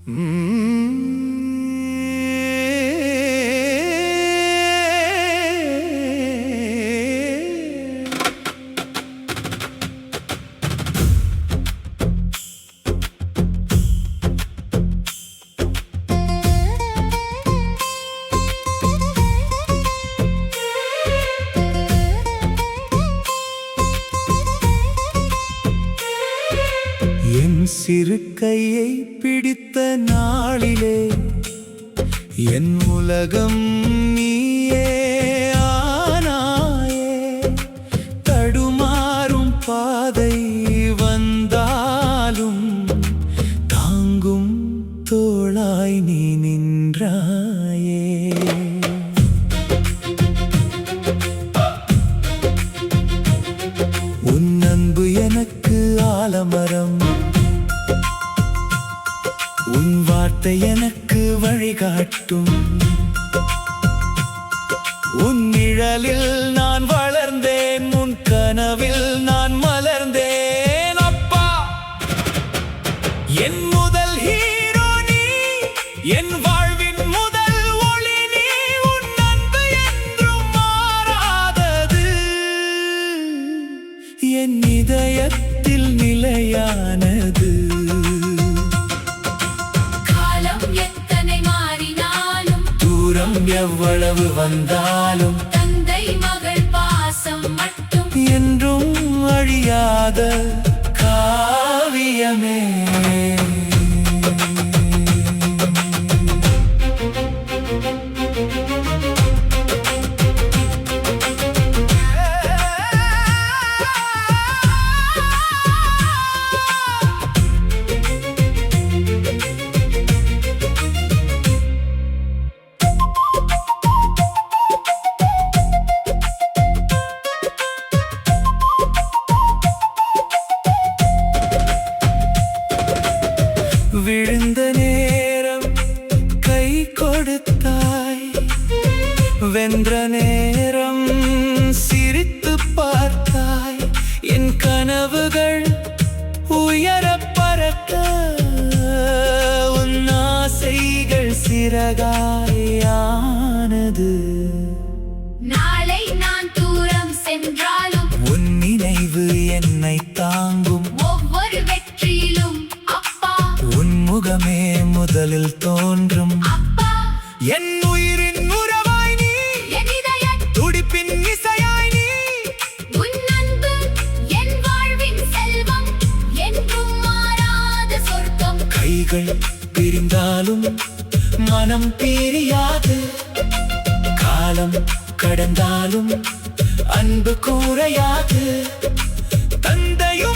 என் சிறு கையை பிடித்த நாளிலே என் உலகம் நீயே ஆனாயே. தடுமாறும் பாதை வந்தாலும் தாங்கும் தோளாய் நீ நின்றாயே. உன் அன்பு எனக்கு ஆலமரம், உன் வார்த்தை எனக்கு வழிகாட்டும். உன் நிழலில் நான் வளர்ந்தேன், உன் கனவில் நான் மலர்ந்தேன். அப்பா, என் முதல் ஹீரோ நீ, என் வாழ்வின் முதல் ஒளி நீ. உன் அன்பு என்றும் மாறாதது, என் இதயத்தில் நிலையானது. எவ்வளவு வந்தாலும் தந்தை மகள் பாசம் மட்டும் என்றும் அழியாத காவியமே. விழுந்த நேரம் கை கொடுத்தாய், வென்ற நேரம் சிரித்து பார்த்தாய். என் கனவுகள் உயர பறக்க உன் ஆசைகள் சிறகாயானது. நாளை நான் தூரம் சென்றாலும் உன் நினைவு என்னை தாங்கும். ஒவ்வொரு வெற்றியிலும் முகமே முதலில் தோன்றும். அப்பா, என் உயிரின் உறவாய் நீ, என் இதய துடிப்பின் இசையாய் நீ. உன் அன்பு என் வாழ்வின் செல்வம், என்றும் மாறாத சொர்க்கம். கைகள் பிரிந்தாலும் மனம் பிரியாது, காலம் கடந்தாலும் அன்பு கூறையாது. தந்தையும்